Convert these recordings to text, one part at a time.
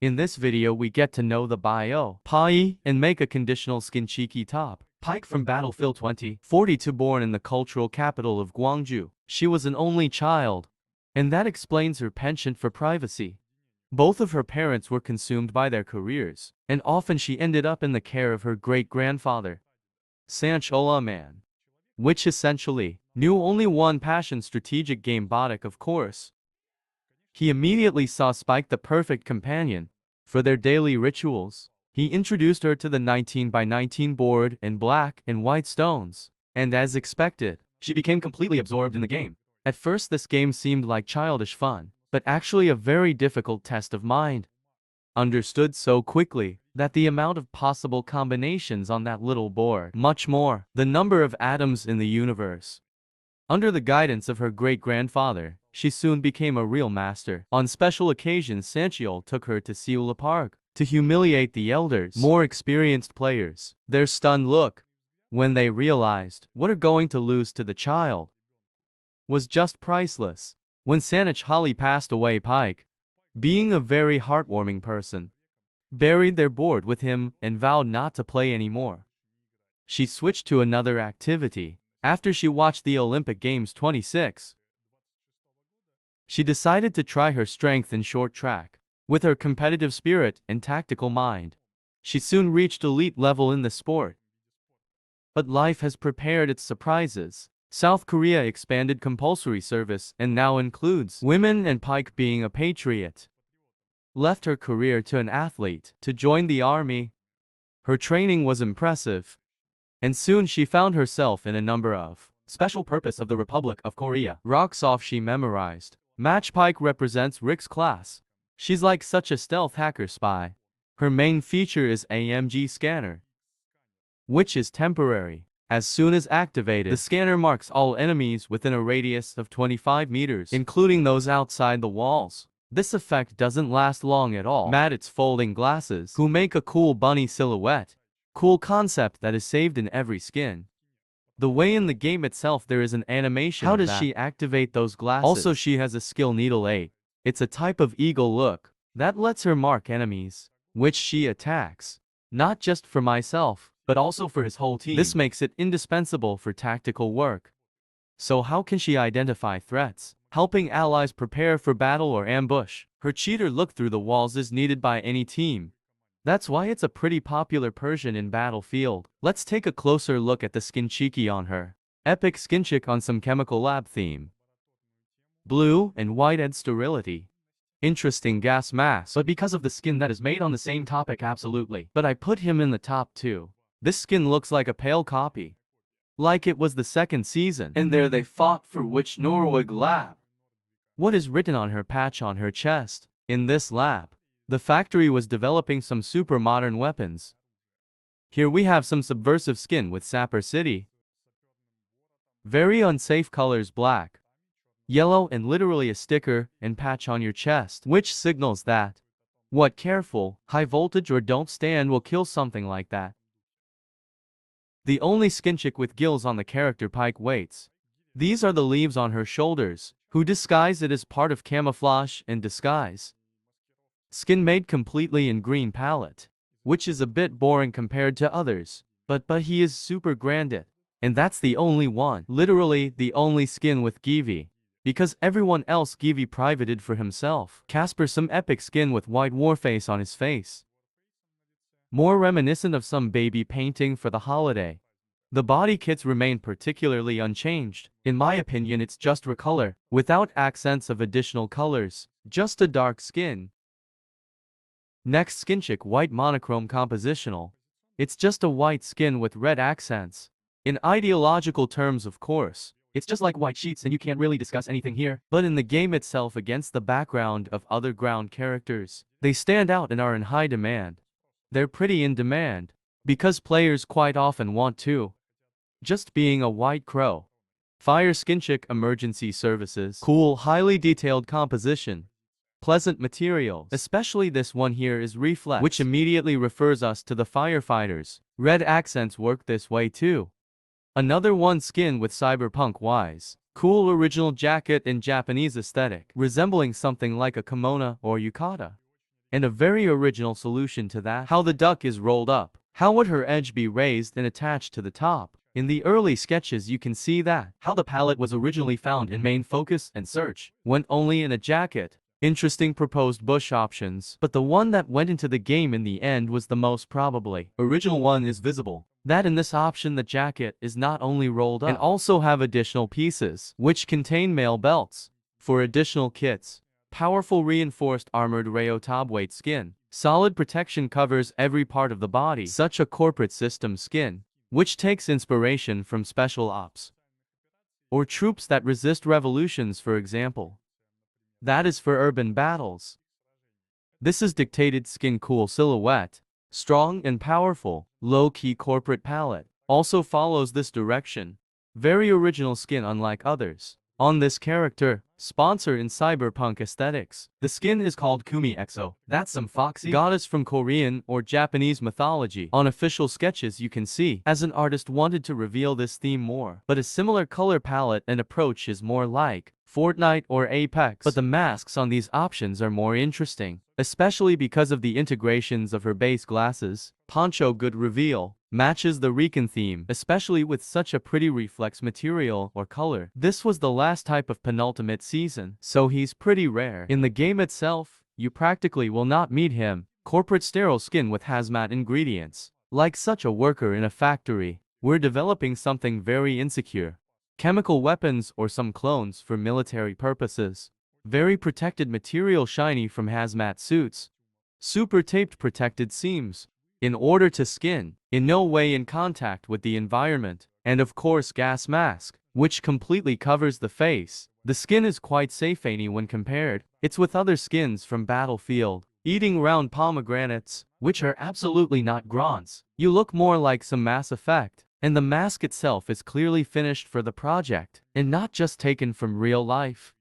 In this video we get to know the bio, Pai, and make a conditional skin cheeky top. Paik from Battlefield 2042, born in the cultural capital of Gwangju. She was an only child, and that explains her penchant for privacy. Both of her parents were consumed by their careers, and often she ended up in the care of her great-grandfather, Sanch Ola Man, which essentially knew only one passion: strategic game Botic, of course. He immediately saw Spike the perfect companion for their daily rituals. He introduced her to the 19 by 19 board and black and white stones, and as expected, she became completely absorbed in the game. At first this game seemed like childish fun, but actually a very difficult test of mind. Understood so quickly that the amount of possible combinations on that little board, much more, the number of atoms in the universe. Under the guidance of her great-grandfather, she soon became a real master. On special occasions, Sanchiol took her to Ji-Soo Park to humiliate the elders, more experienced players. Their stunned look when they realized what are going to lose to the child was just priceless. When Sanich Holly passed away, Pike, being a very heartwarming person, buried their board with him and vowed not to play anymore. She switched to another activity. After she watched the Olympic Games 26, she decided to try her strength in short track. With her competitive spirit and tactical mind, she soon reached elite level in the sport. But life has prepared its surprises. South Korea expanded compulsory service and now includes women, and Pike, being a patriot, left her career to an athlete to join the army. Her training was impressive, and soon she found herself in a number of special purpose of the Republic of Korea rocks off she memorized. Match Pike represents Rick's class. She's like such a stealth hacker spy. Her main feature is AMG scanner, which is temporary. As soon as activated, the scanner marks all enemies within a radius of 25 meters, including those outside the walls. This effect doesn't last long at all. Its folding glasses, who make a cool bunny silhouette. Cool concept that is saved in every skin. The way in the game itself there is an animation. How does she activate those glasses? Also, she has a skill Needle 8. It's a type of eagle look that lets her mark enemies, which she attacks, not just for myself, but also for his whole team. This makes it indispensable for tactical work. So how can she identify threats, helping allies prepare for battle or ambush? Her cheater look through the walls is needed by any team. That's why it's a pretty popular Persian in Battlefield. Let's take a closer look at the skin cheeky on her. Epic skin chick on some chemical lab theme. Blue and white add sterility. Interesting gas mask, but because of the skin that is made on the same topic, absolutely. But I put him in the top 2. This skin looks like a pale copy, like it was the second season. And there they fought for which Norweg lab. What is written on her patch on her chest? In this lab, the factory was developing some super modern weapons. Here we have some subversive skin with Sapper City. Very unsafe colors: black, yellow, and literally a sticker and patch on your chest, which signals that what careful, high voltage or don't stand will kill something like that. The only skin chick with gills on the character Pike waits. These are the leaves on her shoulders, who disguise it as part of camouflage and disguise. Skin made completely in green palette, which is a bit boring compared to others, but he is super grandit. And that's the only one, literally the only skin with Givi, because everyone else Givi privated for himself. Casper some epic skin with white warface on his face, more reminiscent of some baby painting for the holiday. The body kits remain particularly unchanged. In my opinion, it's just recolor, without accents of additional colors, just a dark skin. Next, skin chick, white monochrome compositional. It's just a white skin with red accents. In ideological terms, of course, it's just like white sheets and you can't really discuss anything here. But in the game itself, against the background of other ground characters, they stand out and are in high demand. They're pretty in demand, because players quite often want to. Just being a white crow. Fire skin chick, emergency services. Cool, highly detailed composition. Pleasant materials, especially this one here is reflex, which immediately refers us to the firefighters. Red accents work this way too. Another one, skin with cyberpunk wise. Cool original jacket and Japanese aesthetic, resembling something like a kimono or yukata. and a very original solution to that. How the duck is rolled up. How would her edge be raised and attached to the top? In the early sketches you can see that. How the palette was originally found in main focus and search. Went only in a jacket. Interesting proposed bush options, but the one that went into the game in the end was the most probably original one is visible. That in this option the jacket is not only rolled up and also have additional pieces, which contain male belts. For additional kits, powerful reinforced armored Rayo top weight skin. Solid protection covers every part of the body. Such a corporate system skin, which takes inspiration from special ops or troops that resist revolutions, for example. That is for urban battles. This is dictated skin cool silhouette, strong and powerful, low-key corporate palette. Also follows this direction. Very original skin unlike others. On this character, sponsor in cyberpunk aesthetics. The skin is called Kumi Exo. That's some foxy goddess from Korean or Japanese mythology. On official sketches you can see, as an artist wanted to reveal this theme more, but a similar color palette and approach is more like Fortnite or Apex. But the masks on these options are more interesting, especially because of the integrations of her base glasses. Poncho good reveal. Matches the Recon theme, especially with such a pretty reflex material or color. This was the last type of penultimate season, so he's pretty rare. In the game itself, you practically will not meet him. Corporate sterile skin with hazmat ingredients. Like such a worker in a factory. We're developing something very insecure. Chemical weapons or some clones for military purposes. Very protected material shiny from hazmat suits. Super taped protected seams. In order to skin, in no way in contact with the environment, and of course gas mask, which completely covers the face. The skin is quite safe when compared, it's with other skins from Battlefield. Eating round pomegranates, which are absolutely not grunts. You look more like some Mass Effect, and the mask itself is clearly finished for the project, and not just taken from real life.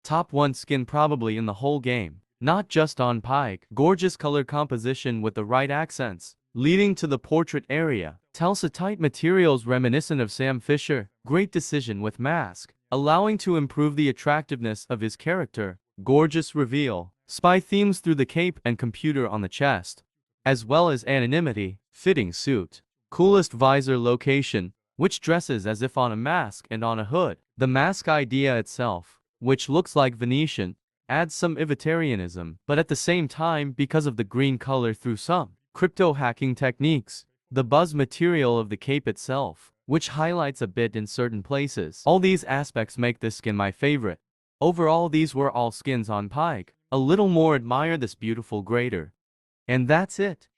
Top 1 skin probably in the whole game. Not just on Paik. Gorgeous color composition with the right accents, leading to the portrait area. Telsa-tight materials reminiscent of Sam Fisher. Great decision with mask, allowing to improve the attractiveness of his character. Gorgeous reveal. Spy themes through the cape and computer on the chest, as well as anonymity. Fitting suit. Coolest visor location, which dresses as if on a mask and on a hood. The mask idea itself, which looks like Venetian, adds some Ivitarianism, but at the same time because of the green color through some crypto hacking techniques. The buzz material of the cape itself, which highlights a bit in certain places. All these aspects make this skin my favorite. Overall these were all skins on Paik. A little more admire this beautiful grader. And that's it.